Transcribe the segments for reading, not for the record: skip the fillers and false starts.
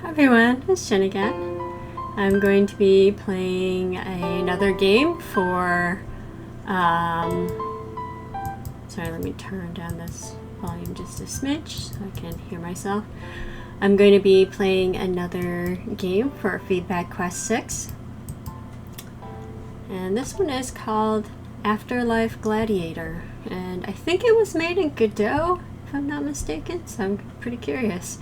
Hi everyone, it's Jen again. I'm going to be playing another game for, sorry, let me turn down this volume just a smidge so I can hear myself. I'm going to be playing another game for Feedback Quest 6. And this one is called Afterlife Gladiator. And I think it was made in Godot, if I'm not mistaken, so I'm pretty curious.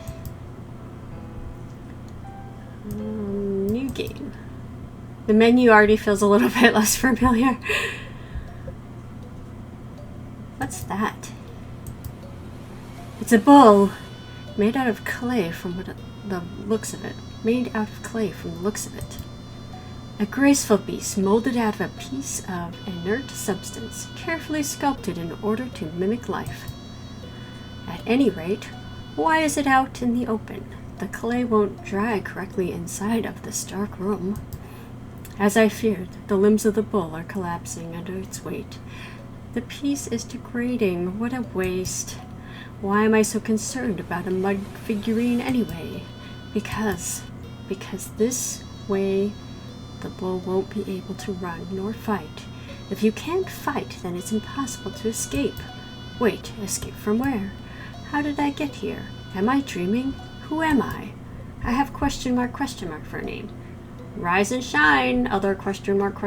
New game. The menu already feels a little bit less familiar. What's that? It's a bull made out of clay from the looks of it. Made out of clay from the looks of it. A graceful beast molded out of a piece of inert substance, carefully sculpted in order to mimic life. At any rate, why is it out in the open? The clay won't dry correctly inside of this dark room. As I feared, the limbs of the bull are collapsing under its weight. The piece is degrading. What a waste. Why am I so concerned about a mud figurine anyway? Because this way the bull won't be able to run nor fight. If you can't fight, then it's impossible to escape. Wait, escape from where? How did I get here? Am I dreaming? Who am I? I have question mark for a name. Rise and shine, other question mark.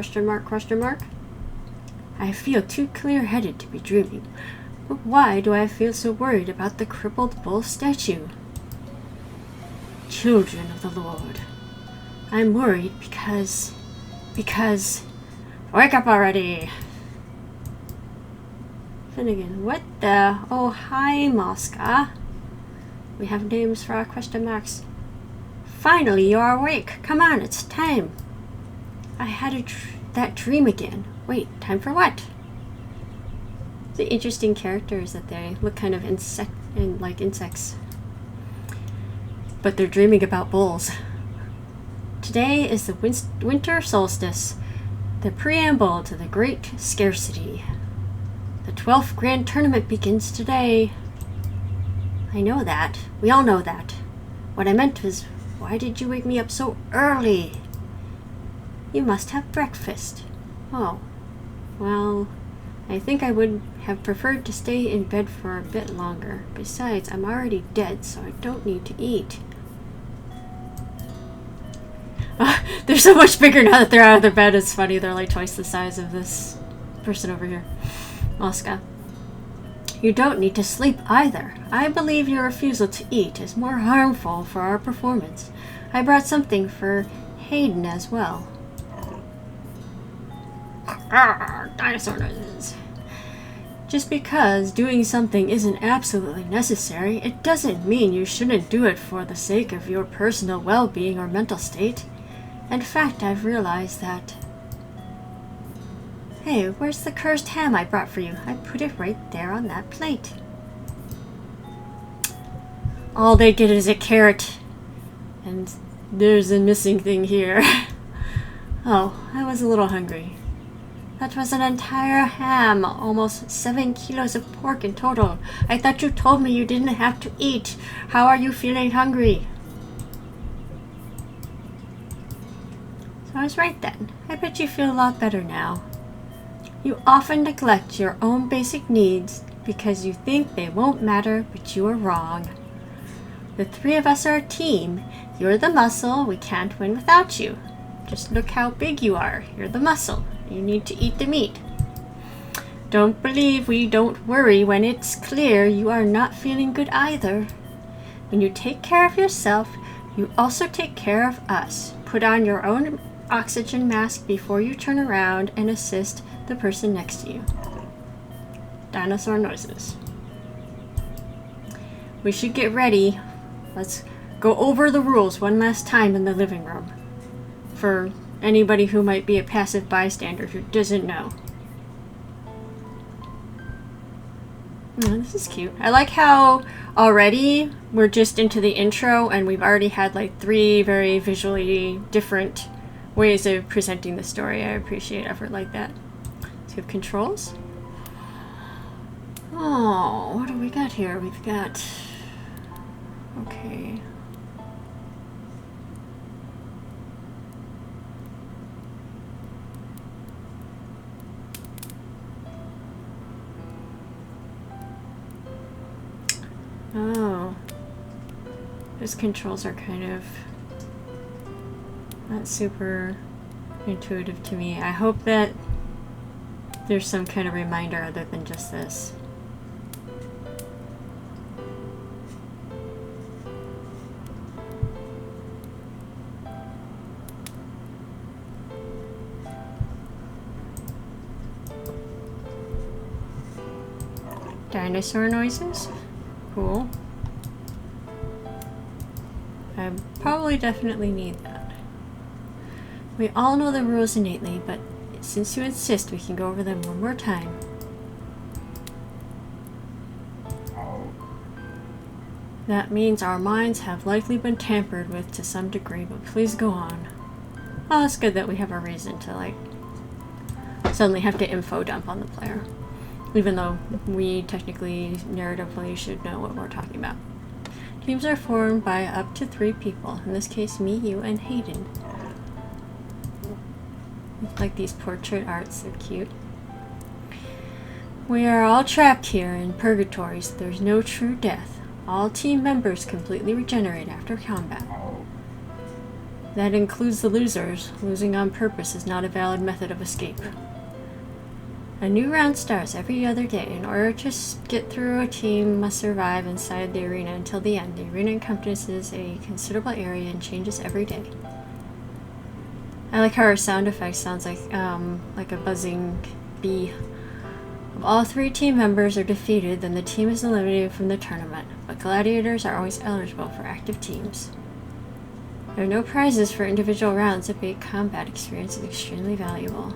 I feel too clear-headed to be dreaming. But why do I feel so worried about the crippled bull statue? Children of the Lord. I'm worried because... Wake up already! Finnegan, what the... Oh, hi, Mosca. We have names for our question marks. Finally, you are awake. Come on, it's time. I had that dream again. Wait, time for what? The interesting characters that they look kind of like insects. But they're dreaming about bulls. Today is the winter solstice, the preamble to the great scarcity. The 12th grand tournament begins today. I know that. We all know that. What I meant was, why did you wake me up so early? You must have breakfast. Oh, well, I think I would have preferred to stay in bed for a bit longer. Besides, I'm already dead, so I don't need to eat. They're so much bigger now that they're out of their bed. It's funny. They're like twice the size of this person over here. Oscar. You don't need to sleep either. I believe your refusal to eat is more harmful for our performance. I brought something for Hayden as well. Dinosaur noses. Just because doing something isn't absolutely necessary, it doesn't mean you shouldn't do it for the sake of your personal well-being or mental state. In fact, I've realized that... Hey, where's the cursed ham I brought for you? I put it right there on that plate. All they get is a carrot. And there's a missing thing here. Oh, I was a little hungry. That was an entire ham, almost 7 kilos of pork in total. I thought you told me you didn't have to eat. How are you feeling hungry? So I was right then. I bet you feel a lot better now. You often neglect your own basic needs because you think they won't matter, but you are wrong. The three of us are a team. You're the muscle. We can't win without you. Just look how big you are. You're the muscle. You need to eat the meat. Don't believe we don't worry when it's clear you are not feeling good either. When you take care of yourself, you also take care of us. Put on your own oxygen mask before you turn around and assist the person next to you. Dinosaur noises. We should get ready. Let's go over the rules one last time in the living room. For anybody who might be a passive bystander who doesn't know. Oh, this is cute. I like how already we're just into the intro and we've already had like 3 very visually different ways of presenting the story. I appreciate effort like that. So we have controls. Oh, what do we got here? We've got... Okay. His controls are kind of not super intuitive to me. I hope that there's some kind of reminder other than just this. Dinosaur noises? Cool. I probably definitely need that. We all know the rules innately, but since you insist, we can go over them one more time. That means our minds have likely been tampered with to some degree, but please go on. Oh, it's good that we have a reason to, like, suddenly have to info dump on the player. Even though we technically, narratively, should know what we're talking about. Teams are formed by up to 3 people. In this case, me, you, and Hayden. Like these portrait arts, they're cute. We are all trapped here in purgatory, so there's no true death. All team members completely regenerate after combat. That includes the losers. Losing on purpose is not a valid method of escape. A new round starts every other day. In order to get through, a team must survive inside the arena until the end. The arena encompasses a considerable area and changes every day. I like how our sound effect sounds like a buzzing bee. If all 3 team members are defeated, then the team is eliminated from the tournament. But gladiators are always eligible for active teams. There are no prizes for individual rounds, but combat experience is extremely valuable.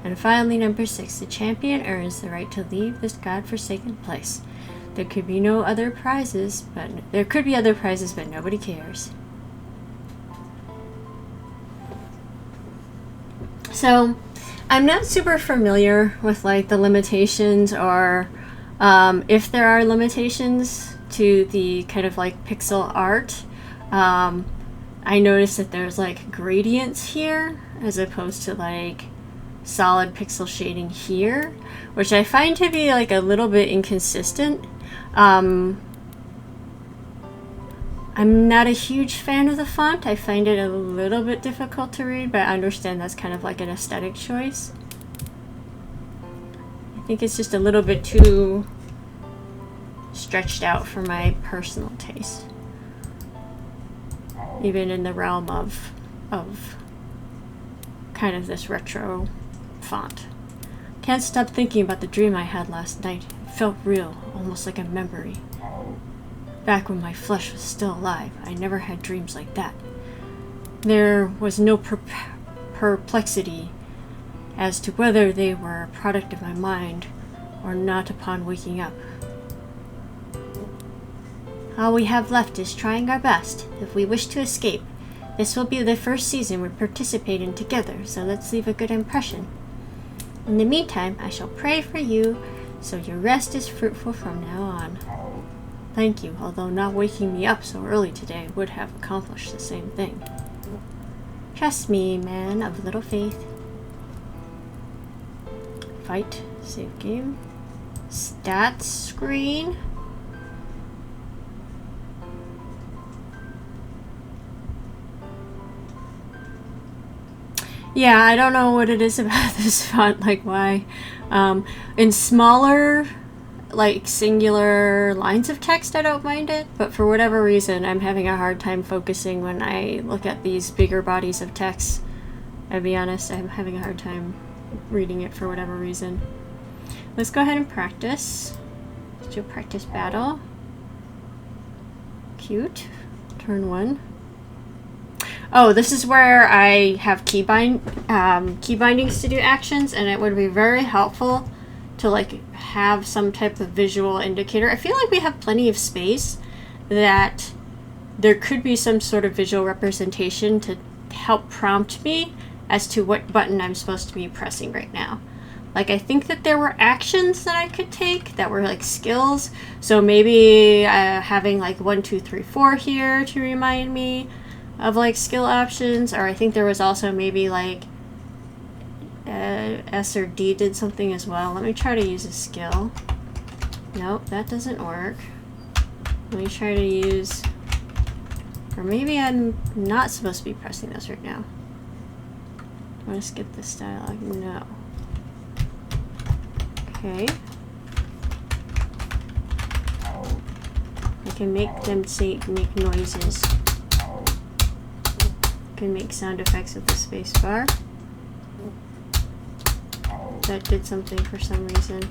And finally, number 6, the champion earns the right to leave this godforsaken place. There could be other prizes, but nobody cares. So, I'm not super familiar with like the limitations or if there are limitations to the kind of like pixel art. I noticed that there's like gradients here as opposed to like solid pixel shading here, which I find to be like a little bit inconsistent. I'm not a huge fan of the font. I find it a little bit difficult to read, but I understand that's kind of like an aesthetic choice. I think it's just a little bit too stretched out for my personal taste. Even in the realm of kind of this retro font. Can't stop thinking about the dream I had last night. It felt real, almost like a memory. Back when my flesh was still alive, I never had dreams like that. There was no perplexity as to whether they were a product of my mind or not upon waking up. All we have left is trying our best. If we wish to escape, this will be the first season we participate in together, so let's leave a good impression. In the meantime, I shall pray for you, so your rest is fruitful from now on. Thank you, although not waking me up so early today would have accomplished the same thing. Trust me, man of little faith. Fight, save game, stats screen. Yeah, I don't know what it is about this font, like why. In smaller, like singular lines of text, I don't mind it, but for whatever reason, I'm having a hard time focusing when I look at these bigger bodies of text. I'll be honest, I'm having a hard time reading it for whatever reason. Let's go ahead and practice. Let's do a practice battle. Cute. Turn 1. Oh, this is where I have key bindings to do actions, and it would be very helpful to like have some type of visual indicator. I feel like we have plenty of space that there could be some sort of visual representation to help prompt me as to what button I'm supposed to be pressing right now. Like, I think that there were actions that I could take that were like skills. So maybe having like 1, 2, 3, 4 here to remind me of like skill options. Or I think there was also maybe like S or D did something as well. Let me try to use a skill. Nope, that doesn't work. Let me try to use Or maybe I'm not supposed to be pressing this right now. Do I want to skip this dialogue? No. Okay. I can make them make noises. I can make sound effects with the space bar. That did something for some reason.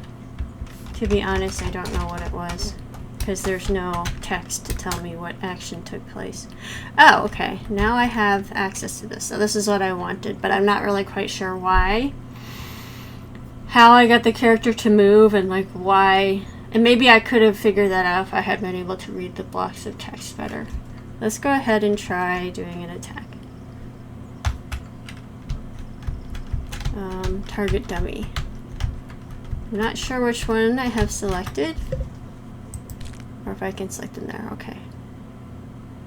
To be honest, I don't know what it was, because there's no text to tell me what action took place. Oh, okay. Now I have access to this. So this is what I wanted, but I'm not really quite sure why. How I got the character to move and like why. And maybe I could have figured that out if I had been able to read the blocks of text better. Let's go ahead and try doing an attack. Target dummy. I'm not sure which one I have selected. Or if I can select in there. Okay.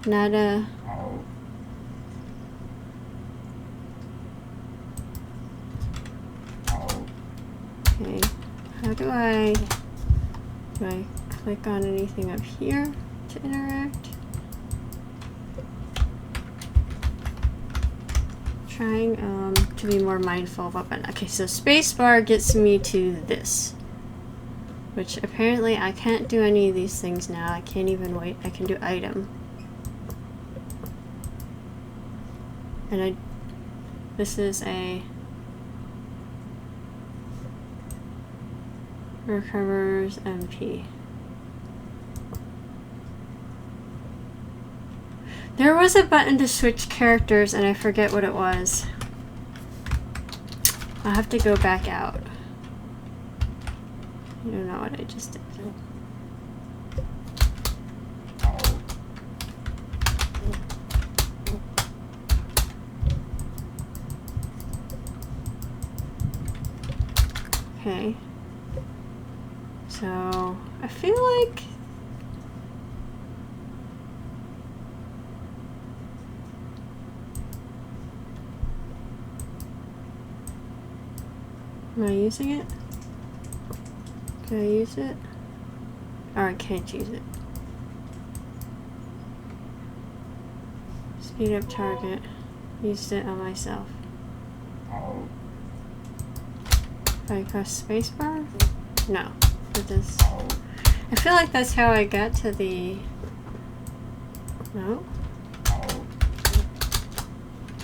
Nada. Okay. How do I click on anything up here to interact? Trying to be more mindful of what button. Okay, so spacebar gets me to this, which apparently I can't do any of these things now. I can't even wait. I can do item, and this is a recovers MP. There was a button to switch characters and I forget what it was. I'll have to go back out. I don't know what I just did. Okay. So, I feel like am I using it? Can I use it? Or I can't use it. Speed up target. Used it on myself. If I press spacebar? No. With this. I feel like that's how I got to the... No?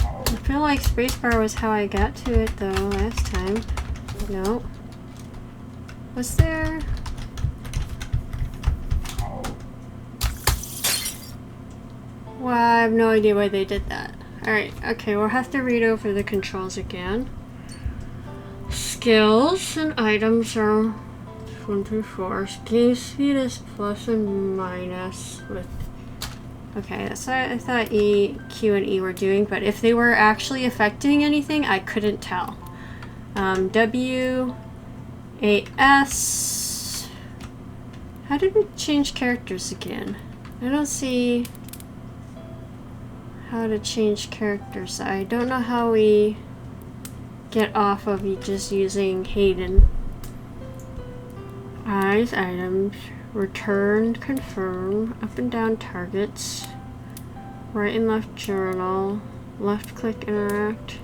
I feel like spacebar was how I got to it though last time. No. Was there... Well, I have no idea why they did that. Alright, okay, we'll have to read over the controls again. Skills and items are 1 through 4. Game speed is plus and minus with... Okay, that's what I thought E, Q, and E were doing, but if they were actually affecting anything, I couldn't tell. W, A, S... How did we change characters again? I don't see how to change characters. I don't know how we get off of just using Hayden. Eyes, items, return, confirm, up and down targets, right and left journal, left click interact.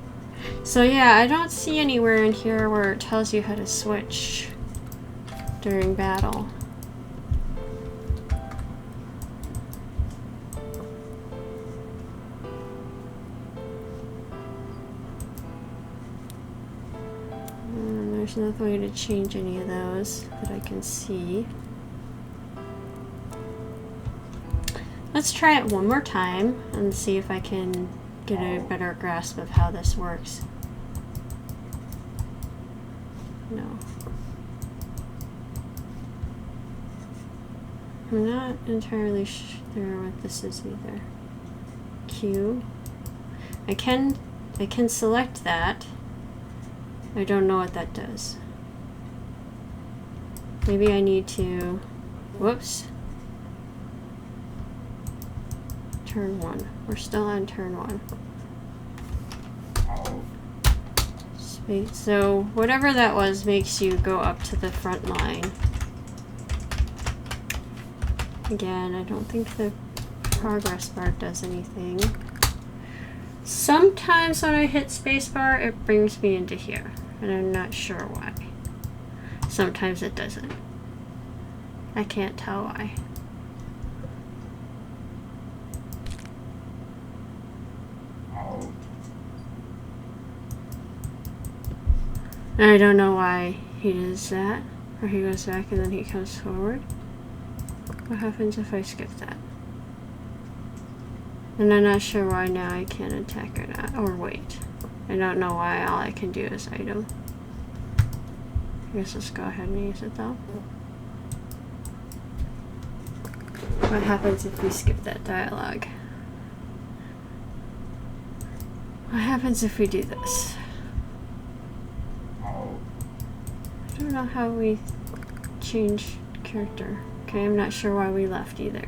So yeah, I don't see anywhere in here where it tells you how to switch during battle. There's no way to change any of those that I can see. Let's try it one more time and see if I can get a better grasp of how this works. No. I'm not entirely sure what this is either. Q. I can select that. I don't know what that does. Maybe I need to... Whoops. Turn 1. We're still on turn 1. Space. So whatever that was makes you go up to the front line. Again, I don't think the progress bar does anything. Sometimes when I hit spacebar, it brings me into here, and I'm not sure why. Sometimes it doesn't. I can't tell why. And I don't know why he does that, or he goes back and then he comes forward. What happens if I skip that? And I'm not sure why now I can't attack or not, or wait. I don't know why all I can do is item. I guess let's go ahead and use it though. What happens if we skip that dialogue? What happens if we do this? I don't know how we change character. Okay, I'm not sure why we left either.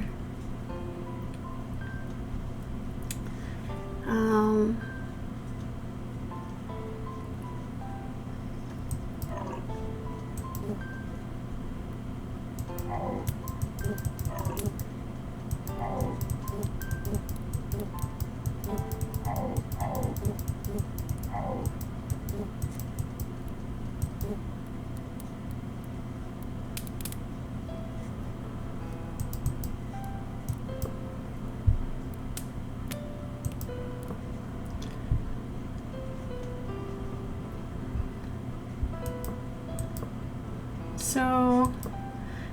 So,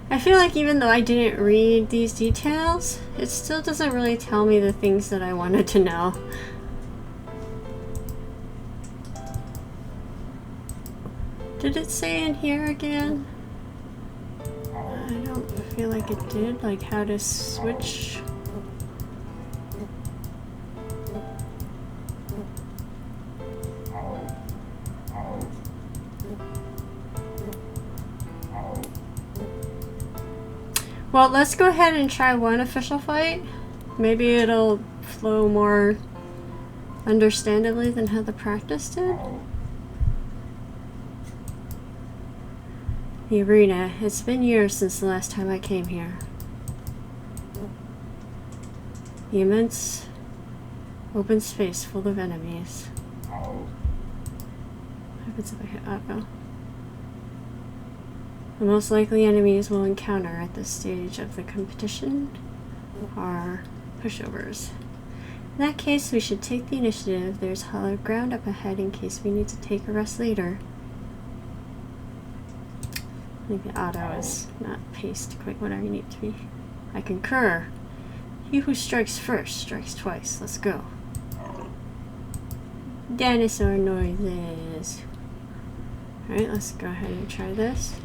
I feel like even though I didn't read these details, it still doesn't really tell me the things that I wanted to know. Did it say in here again? I don't feel like it did, like how to switch. Well, let's go ahead and try one official fight. Maybe it'll flow more understandably than how the practice did. The arena. It's been years since the last time I came here. The immense open space full of enemies. What happens if I hit auto? The most likely enemies we'll encounter at this stage of the competition are pushovers. In that case, we should take the initiative. There's hollow ground up ahead in case we need to take a rest later. I think the auto is not paced quite what I need to be. I concur. He who strikes first strikes twice. Let's go. Dinosaur noises. Alright, let's go ahead and try this.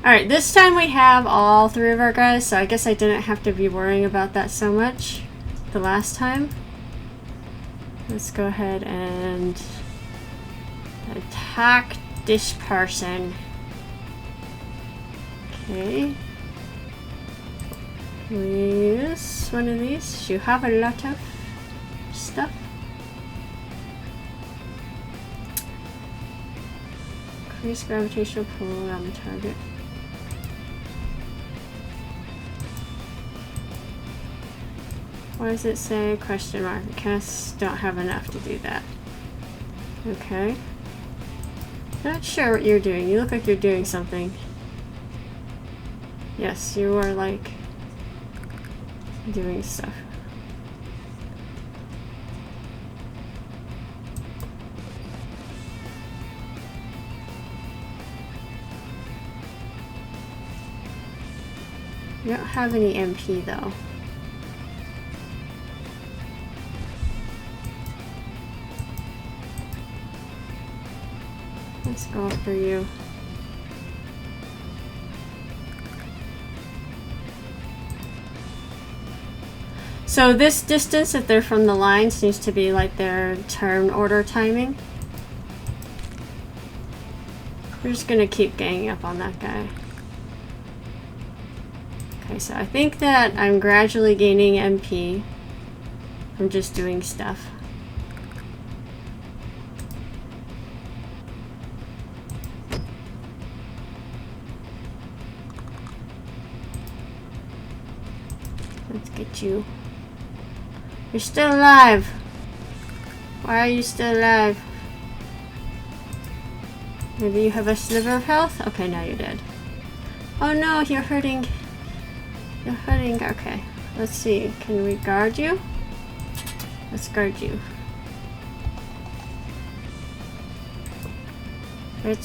Alright, this time we have all three of our guys, so I guess I didn't have to be worrying about that so much the last time. Let's go ahead and attack this person. Okay. We use one of these. You have a lot of stuff. Increase gravitational pull around the target. What does it say? Question mark. Casts don't have enough to do that. Okay. Not sure what you're doing. You look like you're doing something. Yes, you are like doing stuff. You don't have any MP though. Let's go after you. So this distance, if they're from the line, seems to be like their turn order timing. We're just gonna keep ganging up on that guy. Okay, so I think that I'm gradually gaining MP from just doing stuff. Let's get you. You're still alive. Why are you still alive? Maybe you have a sliver of health? Okay, now you're dead. Oh no, you're hurting. You're hurting. Okay, let's see. Can we guard you? Let's guard you. I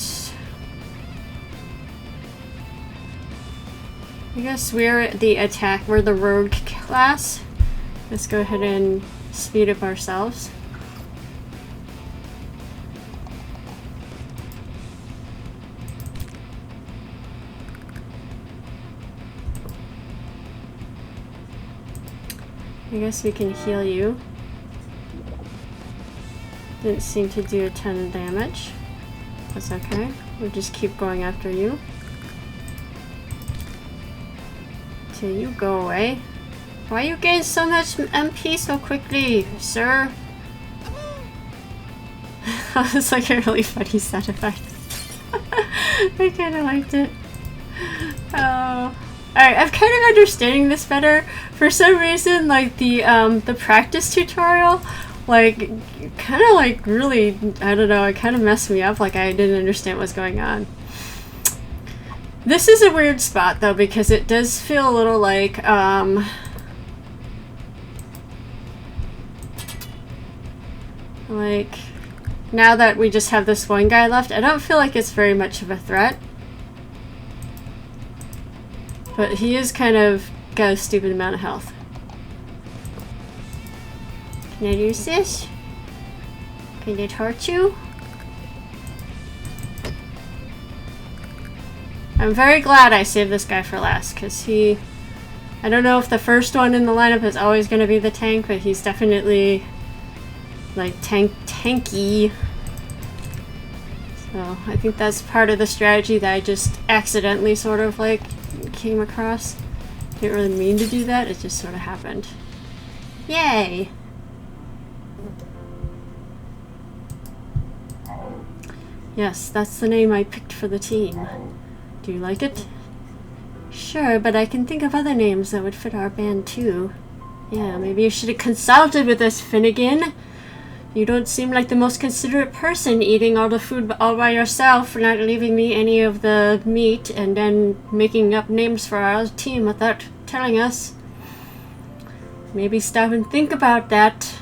guess we're the attack. We're the rogue class. Let's go ahead and speed up ourselves. I guess we can heal you. Didn't seem to do a ton of damage. That's okay. We'll just keep going after you. Till you go away. Why you gain so much MP so quickly, sir? It's like a really funny sound effect. I kind of liked it. Oh. Alright, I'm kind of understanding this better. For some reason, like the practice tutorial, like kind of like really, I don't know, it kind of messed me up. Like I didn't understand what's going on. This is a weird spot though, because it does feel a little like now that we just have this one guy left, I don't feel like it's very much of a threat. But he is kind of got a stupid amount of health. Can I use this? Can it hurt you? I'm very glad I saved this guy for last, because I don't know if the first one in the lineup is always going to be the tank, but he's definitely like tanky. So I think that's part of the strategy that I just accidentally sort of like came across. Didn't really mean to do that, it just sort of happened. Yay! Yes, that's the name I picked for the team. Do you like it? Sure, but I can think of other names that would fit our band too. Yeah, maybe you should have consulted with us, Finnegan. You don't seem like the most considerate person, eating all the food all by yourself, not leaving me any of the meat, and then making up names for our team without telling us. Maybe stop and think about that,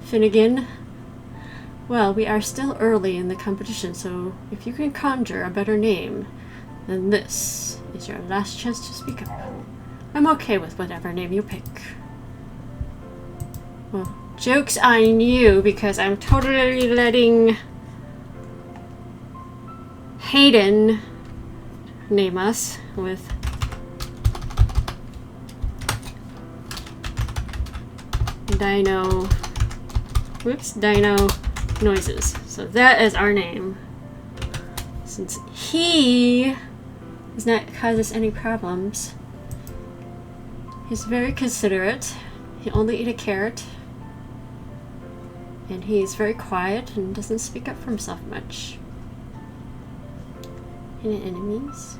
Finnegan. Well, we are still early in the competition, so if you can conjure a better name, then this is your last chance to speak up. I'm okay with whatever name you pick. Well, joke's on you, because I'm totally letting Hayden name us with Dino Noises. So that is our name. Since he does not cause us any problems. He's very considerate. He only ate a carrot. And he's very quiet and doesn't speak up for himself much. Any enemies?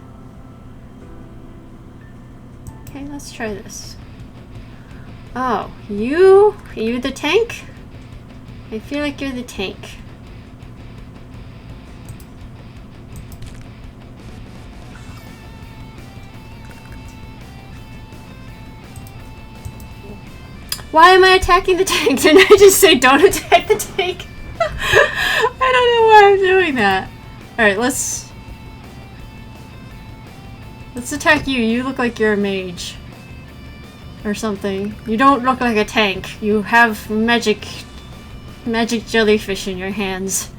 Okay, let's try this. Oh, you the tank? I feel like you're the tank. Why am I attacking the tank? Didn't I just say don't attack the tank? I don't know why I'm doing that. Alright, let's attack you. You look like you're a mage. Or something. You don't look like a tank. You have magic jellyfish in your hands.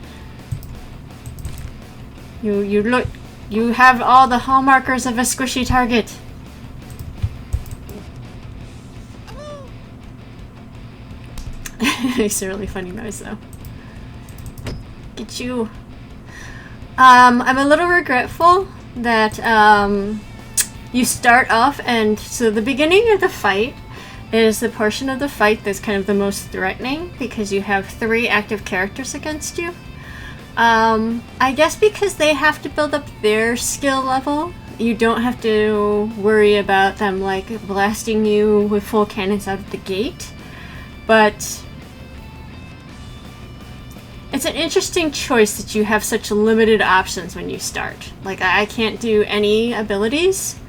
You have all the hallmarkers of a squishy target. Makes a really funny noise though. Get you. I'm a little regretful that you start off, and so the beginning of the fight is the portion of the fight that's kind of the most threatening because you have 3 active characters against you. I guess because they have to build up their skill level, you don't have to worry about them like blasting you with full cannons out of the gate. But it's an interesting choice that you have such limited options when you start. Like, I can't do any abilities.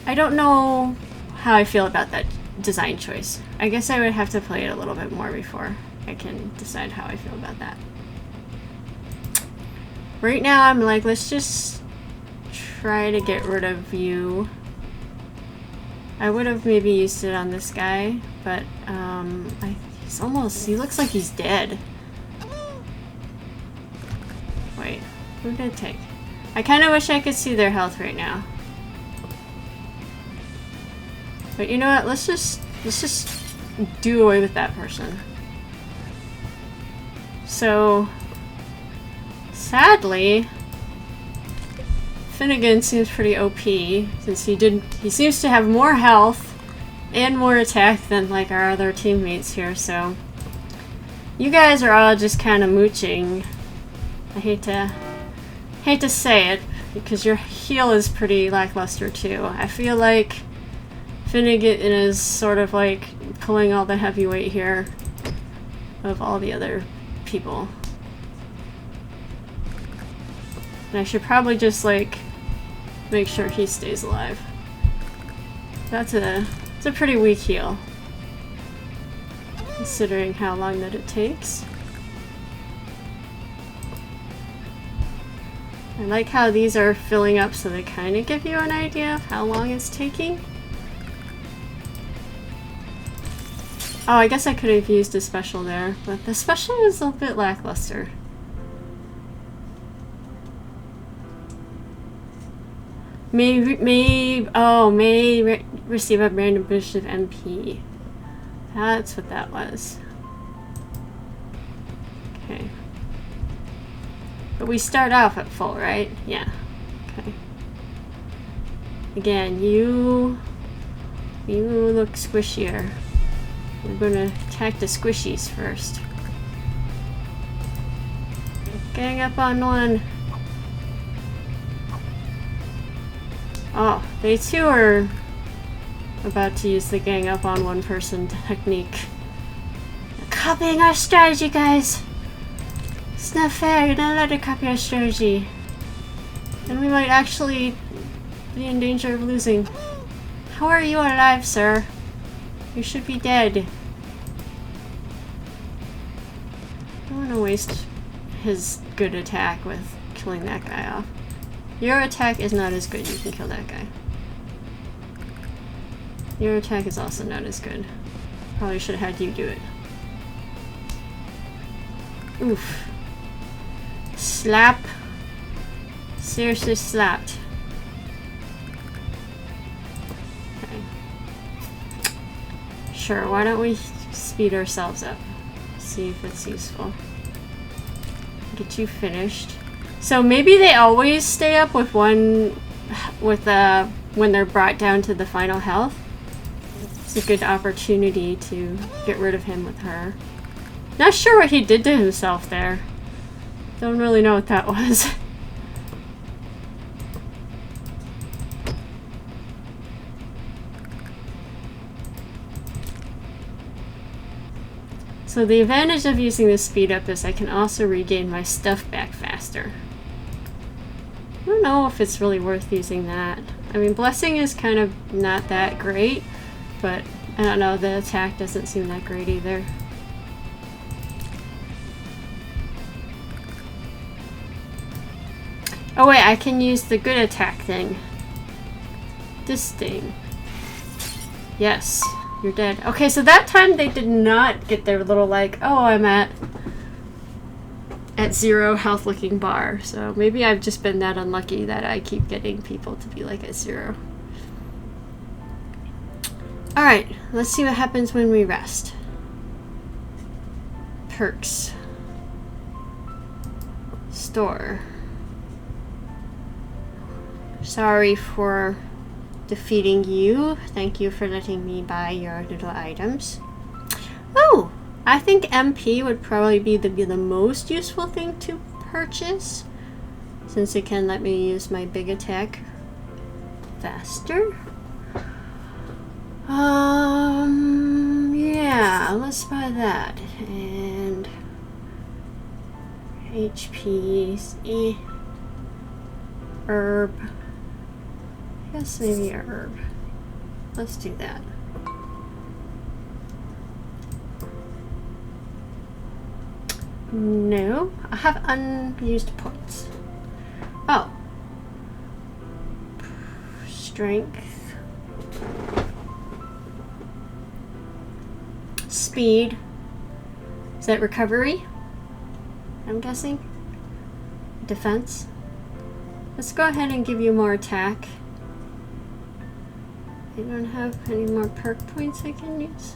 I don't know how I feel about that design choice. I guess I would have to play it a little bit more before I can decide how I feel about that. Right now, I'm like, let's just try to get rid of you. I would have maybe used it on this guy, but he looks like he's dead. Wait, who did it take? I kind of wish I could see their health right now. But you know what? Let's just do away with that person. So, sadly, Finnegan seems pretty OP since he seems to have more health and more attack than like our other teammates here. So, you guys are all just kind of mooching. I hate to say it because your heal is pretty lackluster too. I feel like Finnegan is sort of like pulling all the heavy weight here of all the other people. And I should probably just like make sure he stays alive. It's a pretty weak heal, considering how long that it takes. I like how these are filling up so they kind of give you an idea of how long it's taking. Oh, I guess I could have used a special there, but the special is a bit lackluster. May receive a random boost of MP. That's what that was. Okay. But we start off at full, right? Yeah. Okay. Again, you look squishier. We're gonna attack the squishies first. Gang up on one. Oh, they too are about to use the gang up on one person technique. They're copying our strategy, guys. It's not fair. You're not allowed to copy our strategy. And we might actually be in danger of losing. How are you alive, sir? You should be dead. I don't want to waste his good attack with killing that guy off. Your attack is not as good. You can kill that guy. Your attack is also not as good. Probably should have had you do it. Oof. Slap. Seriously slapped. Okay. Sure, why don't we speed ourselves up? See if it's useful. Get you finished. So maybe they always stay up with when they're brought down to the final health. It's a good opportunity to get rid of him with her. Not sure what he did to himself there. Don't really know what that was. So the advantage of using the speed up is I can also regain my stuff back faster. I don't know if it's really worth using that. I mean, blessing is kind of not that great, but I don't know, the attack doesn't seem that great either. Oh wait, I can use the good attack thing. This thing. Yes, you're dead. Okay, so that time they did not get their little like, oh, I'm at 0 health looking bar. So maybe I've just been that unlucky that I keep getting people to be like at 0. Alright, let's see what happens when we rest. Perks. Store. Sorry for defeating you. Thank you for letting me buy your little items. Oh! I think MP would probably be the most useful thing to purchase, since it can let me use my big attack faster. Yeah, let's buy that. And HP, herb. I guess maybe a herb. Let's do that. No, I have unused points. Oh. Strength. Speed. Is that recovery? I'm guessing. Defense. Let's go ahead and give you more attack. I don't have any more perk points I can use.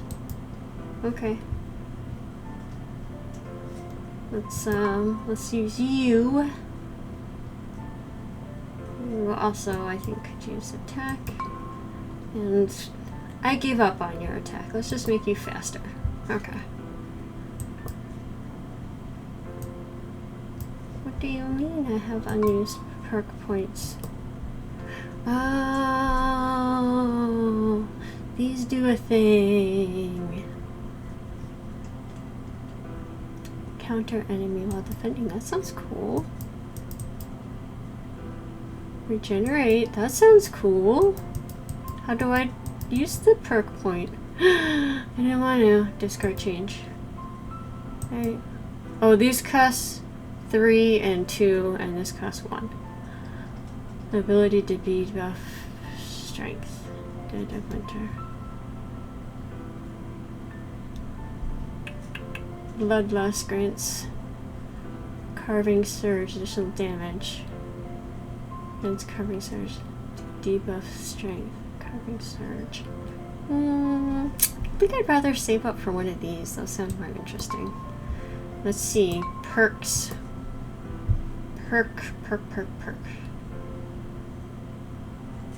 Okay. Let's use you. You also, I think, could use attack. And I gave up on your attack. Let's just make you faster. Okay. What do you mean I have unused perk points? Oh, these do a thing. Counter enemy while defending. That sounds cool. Regenerate. That sounds cool. How do I use the perk point? I didn't want to. Discard change. Right. Oh, these cost 3 and 2, and this costs 1. The ability to be buff strength. Dead of winter. Bloodlust grants carving surge, additional damage. And it's carving surge. Debuff strength. Carving surge. I think I'd rather save up for one of these. Those sound more interesting. Let's see. Perks. Perk.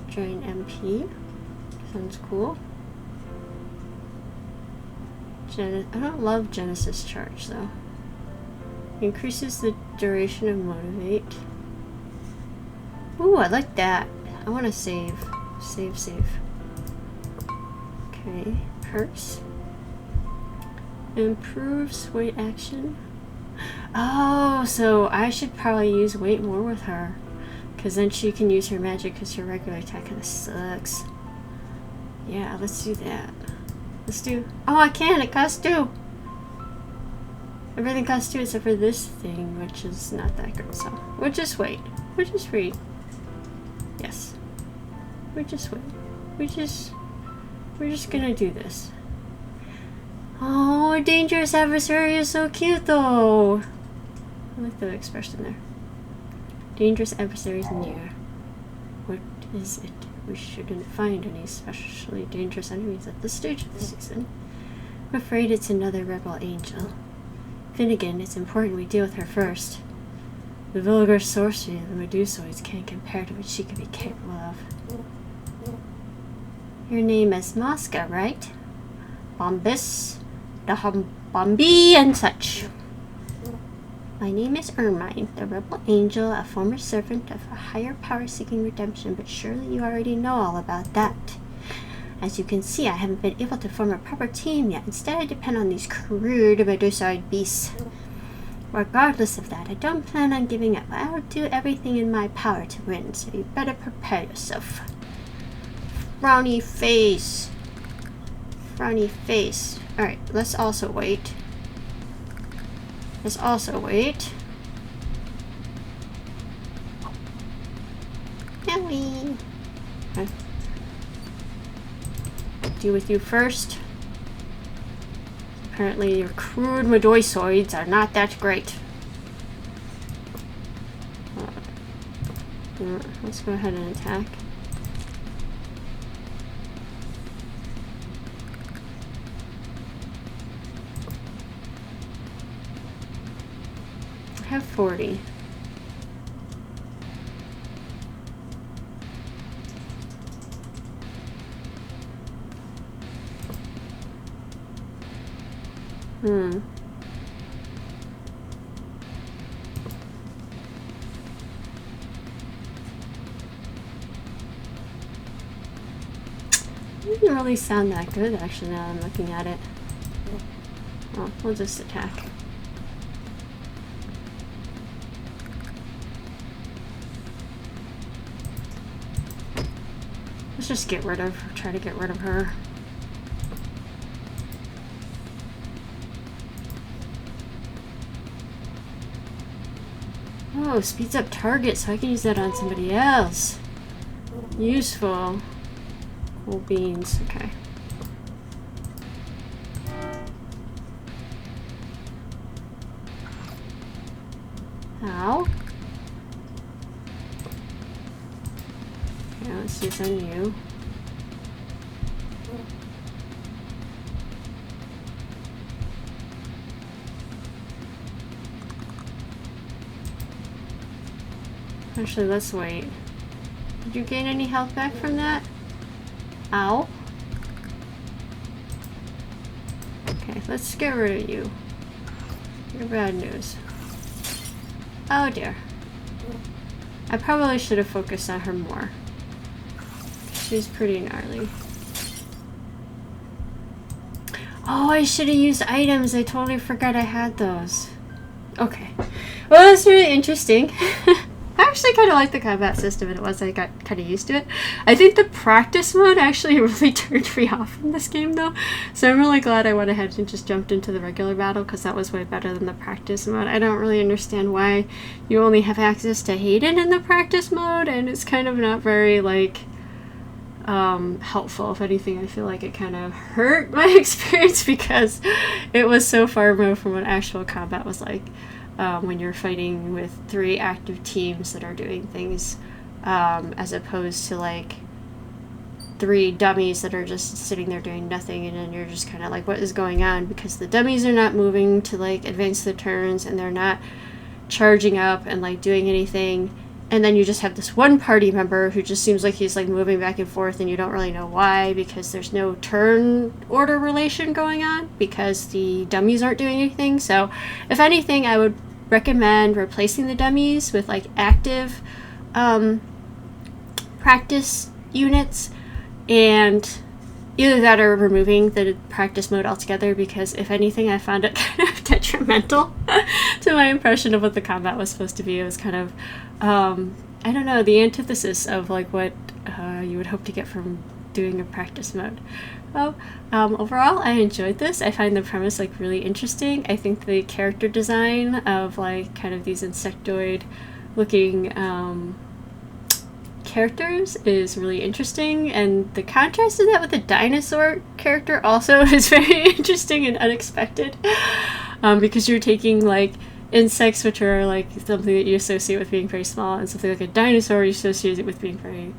Drain MP. Sounds cool. I don't love Genesis Charge though. Increases the duration of Motivate. Ooh, I like that. I want to save. Save. Okay, perks. Improves weight action. Oh, so I should probably use weight more with her. Because then she can use her magic because her regular attack kind of sucks. Yeah, let's do that. Let's do... Oh, I can! It costs 2! Everything costs 2 except for this thing, which is not that good, so... We'll just wait. We'll just wait. Yes. We'll just wait. We're just gonna do this. Oh, dangerous adversary is so cute, though! I like the expression there. Dangerous adversaries near. What is it? We shouldn't find any especially dangerous enemies at this stage of the season. I'm afraid it's another rebel angel. Finnegan, it's important we deal with her first. The vulgar sorcery of the Medusoids can't compare to what she could be capable of. Your name is Mosca, right? Bombus, the Bombi, and such. My name is Ermine, the rebel angel, a former servant of a higher power seeking redemption, but surely you already know all about that. As you can see, I haven't been able to form a proper team yet. Instead, I depend on these crude Medusoid beasts. Regardless of that, I don't plan on giving up. I'll do everything in my power to win, so you better prepare yourself. Frowny face. Frowny face. Alright, let's also wait. Let's also wait. Ellie. Okay. Deal with you first. Apparently your crude Medusoids are not that great. Let's go ahead and attack. I have 40. It didn't really sound that good, actually, now I'm looking at it. Well, we'll just attack. Let's just try to get rid of her. Oh, speeds up target so I can use that on somebody else. Useful. Cool beans, okay. Ow. Okay, let's use on you. Actually, let's wait. Did you gain any health back from that? Ow. Okay, let's get rid of you. You're bad news. Oh dear. I probably should have focused on her more. She's pretty gnarly. Oh, I should have used items. I totally forgot I had those. Okay. Well, that's really interesting. I actually kind of like the combat system, and I got kind of used to it. I think the practice mode actually really turned me off from this game, though. So I'm really glad I went ahead and just jumped into the regular battle, because that was way better than the practice mode. I don't really understand why you only have access to Hayden in the practice mode, and it's kind of not very, like, helpful. If anything, I feel like it kind of hurt my experience, because it was so far removed from what actual combat was like. When you're fighting with 3 active teams that are doing things, as opposed to like 3 dummies that are just sitting there doing nothing, and then you're just kind of like, what is going on? Because the dummies are not moving to like advance the turns, and they're not charging up and like doing anything, and then you just have this one party member who just seems like he's like moving back and forth, and you don't really know why, because there's no turn order relation going on, because the dummies aren't doing anything. So if anything, I would recommend replacing the dummies with like active practice units, and either that or removing the practice mode altogether, because if anything, I found it kind of detrimental to my impression of what the combat was supposed to be. It was kind of I don't know, the antithesis of like what you would hope to get from doing a practice mode. Well, overall, I enjoyed this. I find the premise like really interesting. I think the character design of like kind of these insectoid looking characters is really interesting, and the contrast of that with the dinosaur character also is very interesting and unexpected, because you're taking like insects, which are like something that you associate with being very small, and something like a dinosaur you associate it with being very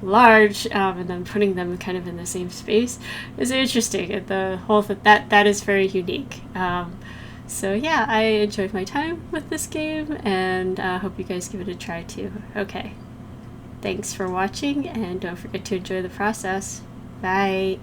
large, and then putting them kind of in the same space is interesting, and the whole that is very unique. So yeah, I enjoyed my time with this game, and hope you guys give it a try too. Okay, thanks for watching, and don't forget to enjoy the process. Bye.